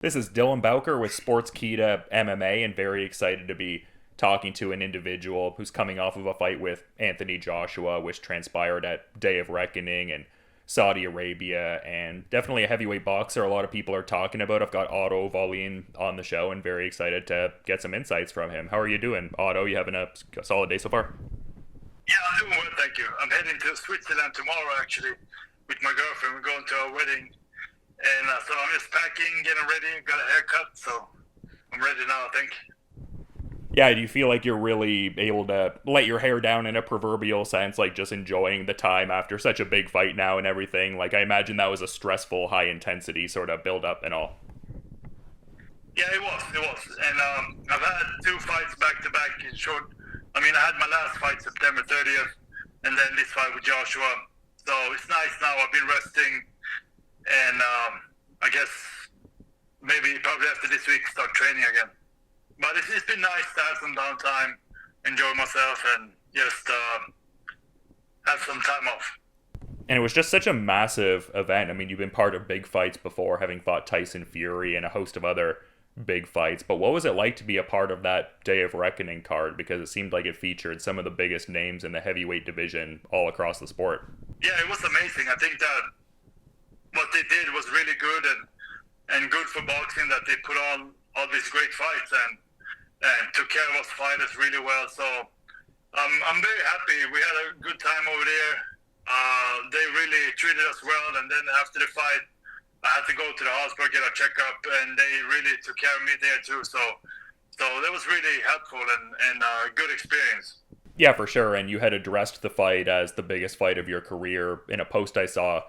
This is Dylan Bowker with Sportskeeda MMA, and very excited to be talking to an individual who's coming off of a fight with Anthony Joshua, which transpired at Day of Reckoning in Saudi Arabia, and definitely a heavyweight boxer a lot of people are talking about. I've got Otto Wallin on the show and very excited to get some insights from him. How are you doing, Otto? You having a solid day so far? Yeah, I'm doing well, thank you. I'm heading to Switzerland tomorrow, actually, with my girlfriend. We're going to a wedding, and so I'm just packing, getting ready. Got a haircut, so I'm ready now, I think. Yeah, do you feel like you're really able to let your hair down in a proverbial sense, like just enjoying the time after such a big fight now and everything? Like, I imagine that was a stressful, high intensity sort of build up and all. Yeah, it was. And I've had two fights back to back in short. I mean, I had my last fight September 30th, and then this fight with Joshua. So it's nice now. I've been resting, and I guess maybe probably after this week start training again. But it's been nice to have some downtime, enjoy myself, and just have some time off. And it was just such a massive event. I mean, you've been part of big fights before, having fought Tyson Fury and a host of other big fights. But what was it like to be a part of that Day of Reckoning card? Because it seemed like it featured some of the biggest names in the heavyweight division all across the sport. Yeah, it was amazing. I think that what they did was really good and good for boxing, that they put on all these great fights and took care of us fighters really well. So I'm very happy. We had a good time over there. They really treated us well, and then after the fight, I had to go to the hospital, get a checkup, and they really took care of me there too. So that was really helpful and a good experience. Yeah, for sure. And you had addressed the fight as the biggest fight of your career in a post I saw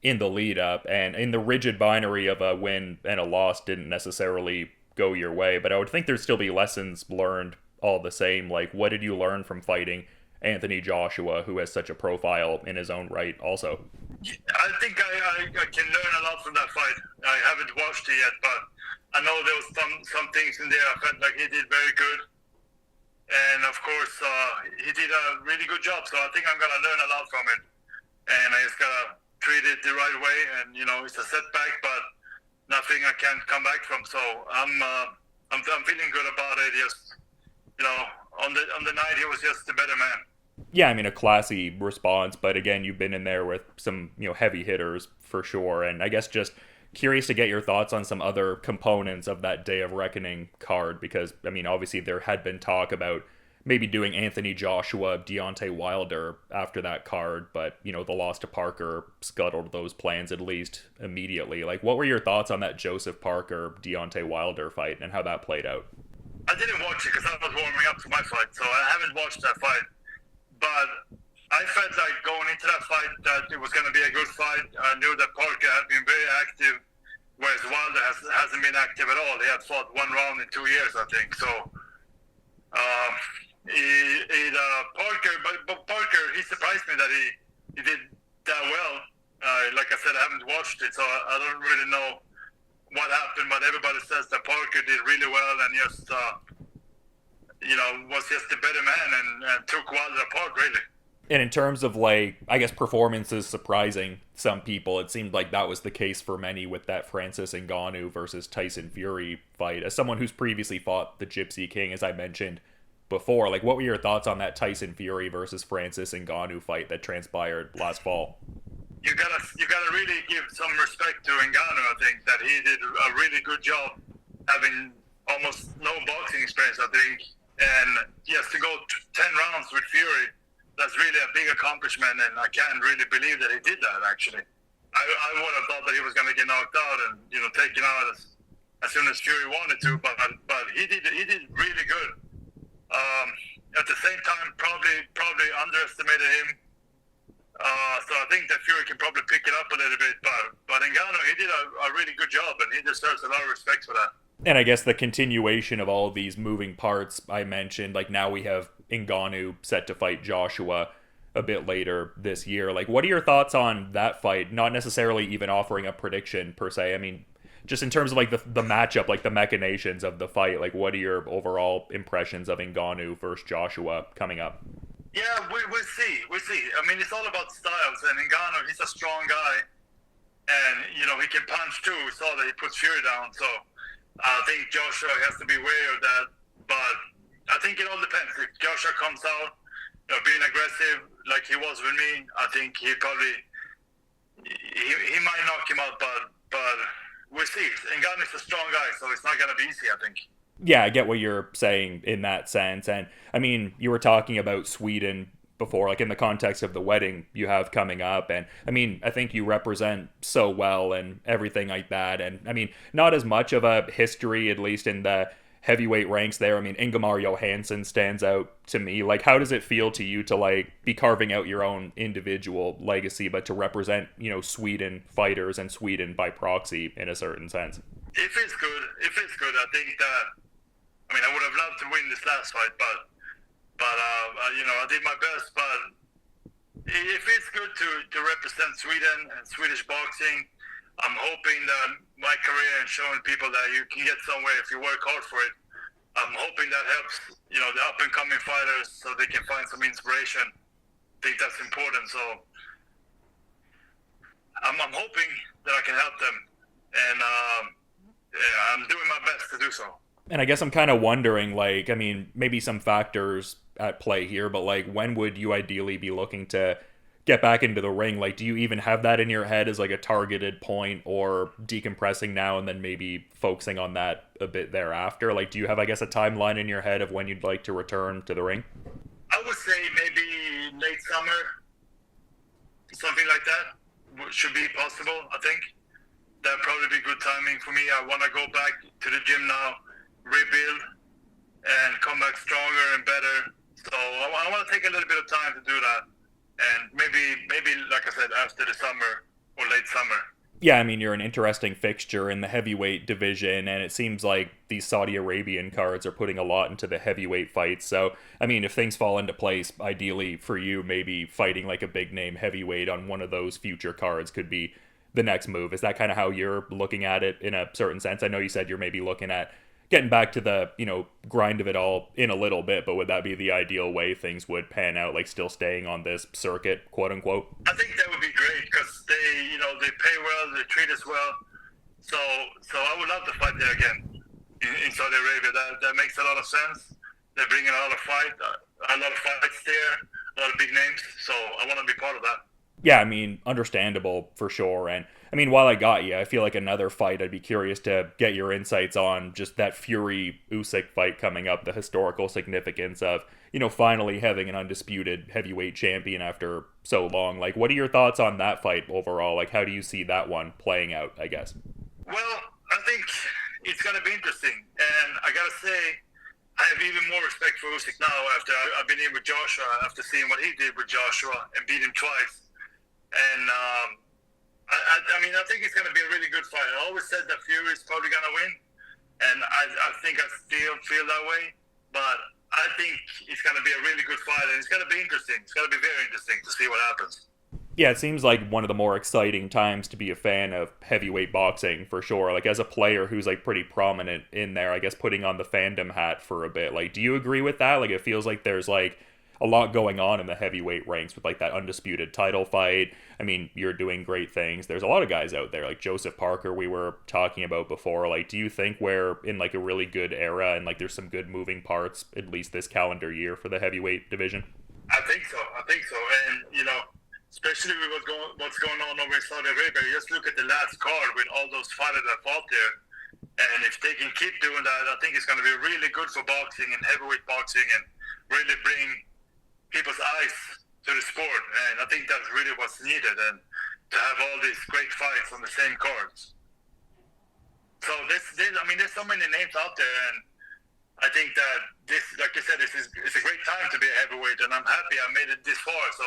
in the lead up. And in the rigid binary of a win and a loss didn't necessarily go your way. But I would think there'd still be lessons learned all the same. Like, what did you learn from fighting Anthony Joshua, who has such a profile in his own right also? I think I can learn a lot from that fight. I haven't watched it yet, but I know there was some things in there I felt like he did very good. And of course, he did a really good job. So I think I'm going to learn a lot from it. And I just got to treat it the right way. And, it's a setback, but nothing I can't come back from. So I'm feeling good about it. Just, on the night, he was just a better man. Yeah, I mean, a classy response, but again, you've been in there with some, heavy hitters for sure. And I guess just curious to get your thoughts on some other components of that Day of Reckoning card, because, I mean, obviously there had been talk about maybe doing Anthony Joshua, Deontay Wilder after that card, but, the loss to Parker scuttled those plans at least immediately. Like, what were your thoughts on that Joseph Parker, Deontay Wilder fight and how that played out? I didn't watch it because I was warming up for my fight, so I haven't watched that fight. But I felt like going into that fight that it was going to be a good fight. I knew that Parker had been very active, whereas Wilder hasn't been active at all. He had fought one round in 2 years, I think. So Parker, but Parker, he surprised me that he did that well. Like I said, I haven't watched it, so I don't really know what happened. But everybody says that Parker did really well and just was just a better man and took Wilder apart, really. And in terms of, like, I guess performances surprising some people, it seemed like that was the case for many with that Francis Ngannou versus Tyson Fury fight. As someone who's previously fought the Gypsy King, as I mentioned before, like, what were your thoughts on that Tyson Fury versus Francis Ngannou fight that transpired last fall? You gotta really give some respect to Ngannou. I think that he did a really good job, having almost no boxing experience, I think. And yes, to go 10 rounds with Fury, that's really a big accomplishment, and I can't really believe that he did that, actually. I would have thought that he was going to get knocked out and, taken out as soon as Fury wanted to, but he did really good. At the same time, probably underestimated him. So I think that Fury can probably pick it up a little bit, but Ngannou, he did a really good job, and he deserves a lot of respect for that. And I guess the continuation of all of these moving parts I mentioned, like now we have Ngannou set to fight Joshua a bit later this year. Like, what are your thoughts on that fight? Not necessarily even offering a prediction per se. I mean, just in terms of like the matchup, like the machinations of the fight, like what are your overall impressions of Ngannou versus Joshua coming up? Yeah, we'll see. I mean, it's all about styles, and Ngannou, he's a strong guy, and he can punch too. We saw that he put Fury down, so I think Joshua has to be wary of that, but I think it all depends. If Joshua comes out, being aggressive like he was with me, I think he might knock him out, but we'll see. Ngannou's a strong guy, so it's not gonna be easy, I think. Yeah, I get what you're saying in that sense. And I mean, you were talking about Sweden before, like in the context of the wedding you have coming up. And I mean, I think you represent so well and everything like that. And I mean, not as much of a history, at least in the heavyweight ranks there. I mean, Ingemar Johansson stands out to me. Like, how does it feel to you to like be carving out your own individual legacy, but to represent, Sweden fighters and Sweden by proxy in a certain sense? If it's good, I think that. I mean, I would have loved to win this last fight, but I did my best. But if it's good to represent Sweden and Swedish boxing, I'm hoping that my career and showing people that you can get somewhere if you work hard for it. I'm hoping that helps, the up and coming fighters so they can find some inspiration. I think that's important. So I'm hoping that I can help them, and I'm doing my best to do so. And I guess I'm kind of wondering, like, I mean, maybe some factors at play here, but like, when would you ideally be looking to get back into the ring? Like, do you even have that in your head as like a targeted point, or decompressing now and then maybe focusing on that a bit thereafter? Like, do you have, I guess, a timeline in your head of when you'd like to return to the ring? I would say maybe late summer, something like that should be possible. I think that'd probably be good timing for me. I want to go back to the gym now, rebuild, and come back stronger and better. So I want to take a little bit of time to do that, and maybe like I said, after the summer or late summer. Yeah, I mean, you're an interesting fixture in the heavyweight division, and it seems like these Saudi Arabian cards are putting a lot into the heavyweight fights. So, I mean, if things fall into place, ideally for you, maybe fighting like a big name heavyweight on one of those future cards could be the next move. Is that kind of how you're looking at it in a certain sense? I know you said you're maybe looking at getting back to the, grind of it all in a little bit, but would that be the ideal way things would pan out, like still staying on this circuit, quote unquote? I think that would be great because they pay well, they treat us well. So I would love to fight there again in Saudi Arabia. That makes a lot of sense. They're bringing a lot of fights there, a lot of big names. So I want to be part of that. Yeah, I mean, understandable for sure. And I mean, while I got you, I feel like another fight I'd be curious to get your insights on, just that Fury Usyk fight coming up, the historical significance of, finally having an undisputed heavyweight champion after so long. Like, what are your thoughts on that fight overall? Like, how do you see that one playing out, I guess? Well, I think it's going to be interesting. And I got to say, I have even more respect for Usyk now after I've been in with Joshua, after seeing what he did with Joshua and beat him twice. And I think it's going to be a really good fight. I always said that Fury is probably going to win, and I think I still feel that way. But I think it's going to be a really good fight, and it's going to be interesting. It's going to be very interesting to see what happens. Yeah, it seems like one of the more exciting times to be a fan of heavyweight boxing, for sure. Like, as a player who's, like, pretty prominent in there, I guess, putting on the fandom hat for a bit. Like, do you agree with that? Like, it feels like there's, like, a lot going on in the heavyweight ranks with, like, that undisputed title fight. I mean, you're doing great things. There's a lot of guys out there, like Joseph Parker we were talking about before. Like, do you think we're in, like, a really good era and, like, there's some good moving parts, at least this calendar year, for the heavyweight division? I think so. And, especially with what's going on over in Saudi Arabia, just look at the last card with all those fighters that fought there. And if they can keep doing that, I think it's going to be really good for boxing and heavyweight boxing, and really bring people's eyes to the sport. And I think that's really what's needed, and to have all these great fights on the same cards. So there's so many names out there, and I think that this, like you said, it's a great time to be a heavyweight, and I'm happy I made it this far. So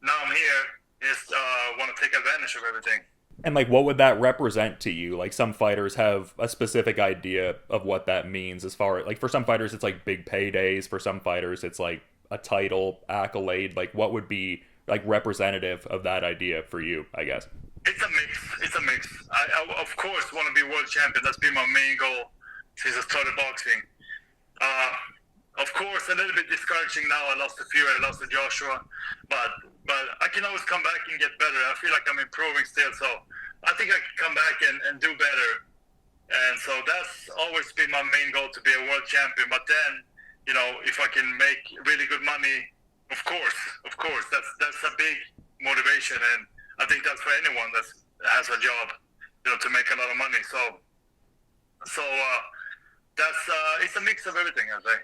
now I'm here, just want to take advantage of everything. And, like, what would that represent to you? Like, some fighters have a specific idea of what that means, as far as, like, for some fighters it's like big paydays, for some fighters it's like a title accolade. Like, what would be, like, representative of that idea for you, I guess? It's a mix. I of course want to be world champion. That's been my main goal since I started boxing. Of course, a little bit discouraging now. I lost to Fury, I lost to Joshua, but I can always come back and get better. I feel like I'm improving still, so I think I can come back and do better And so that's always been my main goal, to be a world champion. But then, if I can make really good money, of course, that's a big motivation, and I think that's for anyone that has a job, to make a lot of money. So that's it's a mix of everything, I say.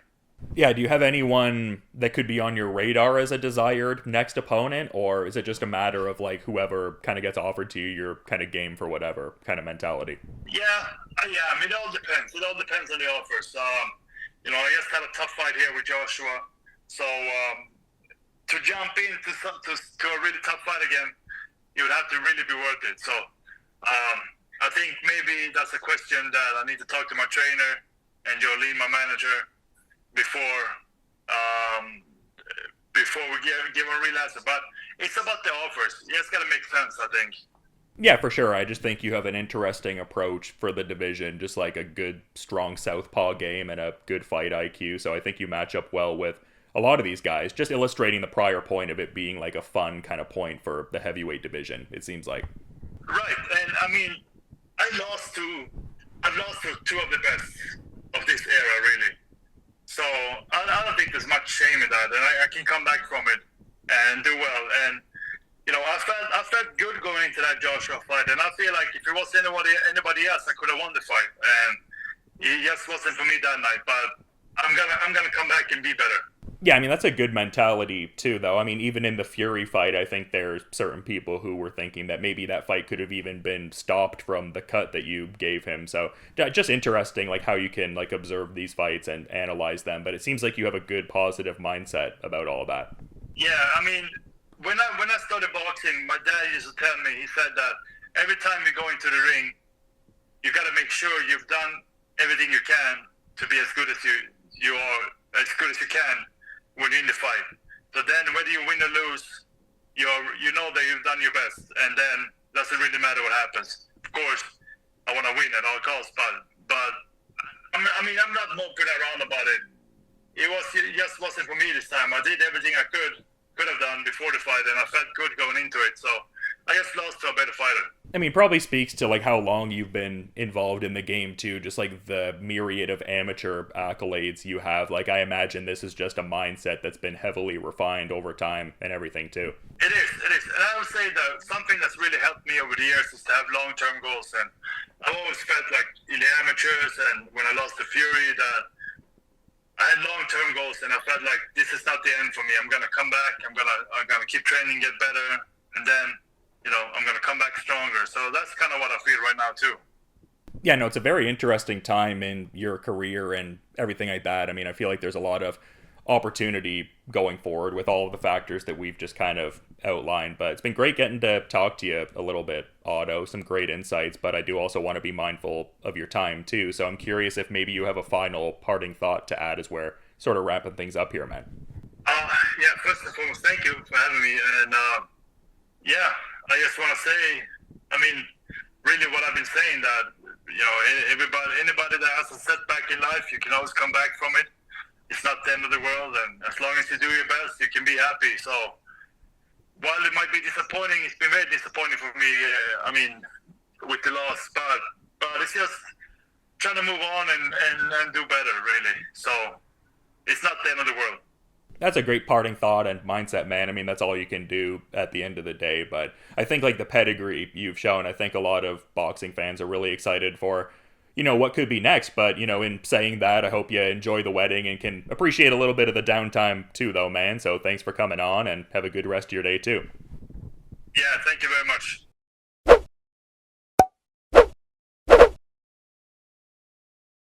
Yeah, do you have anyone that could be on your radar as a desired next opponent, or is it just a matter of like whoever kind of gets offered to you, you're kind of game for whatever kind of mentality? Yeah. I mean, it all depends. It all depends on the offers. I just had a tough fight here with Joshua, so to jump into to a really tough fight again, it would have to really be worth it. So I think maybe that's a question that I need to talk to my trainer and Jolene, my manager, before we give a real answer. But it's about the offers. Yeah, it's got to make sense, I think. Yeah, for sure. I just think you have an interesting approach for the division, just like a good, strong southpaw game and a good fight IQ. So I think you match up well with a lot of these guys, just illustrating the prior point of it being like a fun kind of point for the heavyweight division, it seems like. Right, and I mean, I've lost to two of the best of this era, really. So I don't think there's much shame in that, and I can come back from it and do well. And I felt good going into that Joshua fight, and I feel like if it was anybody else, I could have won the fight. And it just wasn't for me that night. But I'm gonna come back and be better. Yeah, I mean, that's a good mentality, too, though. I mean, even in the Fury fight, I think there's certain people who were thinking that maybe that fight could have even been stopped from the cut that you gave him. So, just interesting, like, how you can, like, observe these fights and analyze them. But it seems like you have a good, positive mindset about all of that. Yeah, I mean, when I started boxing, my dad used to tell me, he said that every time you go into the ring, you got to make sure you've done everything you can to be as good as you are, as good as you can when you're in the fight. So then whether you win or lose, you know that you've done your best, and then doesn't really matter what happens. Of course, I want to win at all costs, but I mean, I'm not moping around about it. It just wasn't for me this time. I did everything I could have done before the fight, and I felt good going into it. So I just lost to a better fighter. I mean, probably speaks to like how long you've been involved in the game too, just like the myriad of amateur accolades you have. Like, I imagine this is just a mindset that's been heavily refined over time and everything too. It is. And I would say that something that's really helped me over the years is to have long-term goals. And I've always felt like in the amateurs and when I lost to Fury that I had long-term goals, and I felt like this is not the end for me. I'm gonna come back. I'm gonna keep training, get better, and then I'm going to come back stronger. So that's kind of what I feel right now, too. Yeah, no, it's a very interesting time in your career and everything like that. I mean, I feel like there's a lot of opportunity going forward with all of the factors that we've just kind of outlined. But it's been great getting to talk to you a little bit, Otto. Some great insights, but I do also want to be mindful of your time, too. So I'm curious if maybe you have a final parting thought to add as we're sort of wrapping things up here, man. Yeah, first and foremost, thank you for having me. And, yeah, I just want to say, I mean, really what I've been saying, that, anybody that has a setback in life, you can always come back from it. It's not the end of the world, and as long as you do your best, you can be happy. So while it might be disappointing, it's been very disappointing for me, with the loss, but it's just trying to move on and do better, really. So it's not the end of the world. That's a great parting thought and mindset, man. I mean, that's all you can do at the end of the day. But I think like the pedigree you've shown, I think a lot of boxing fans are really excited for, what could be next. But, in saying that, I hope you enjoy the wedding and can appreciate a little bit of the downtime too, though, man. So thanks for coming on and have a good rest of your day too. Yeah, thank you very much.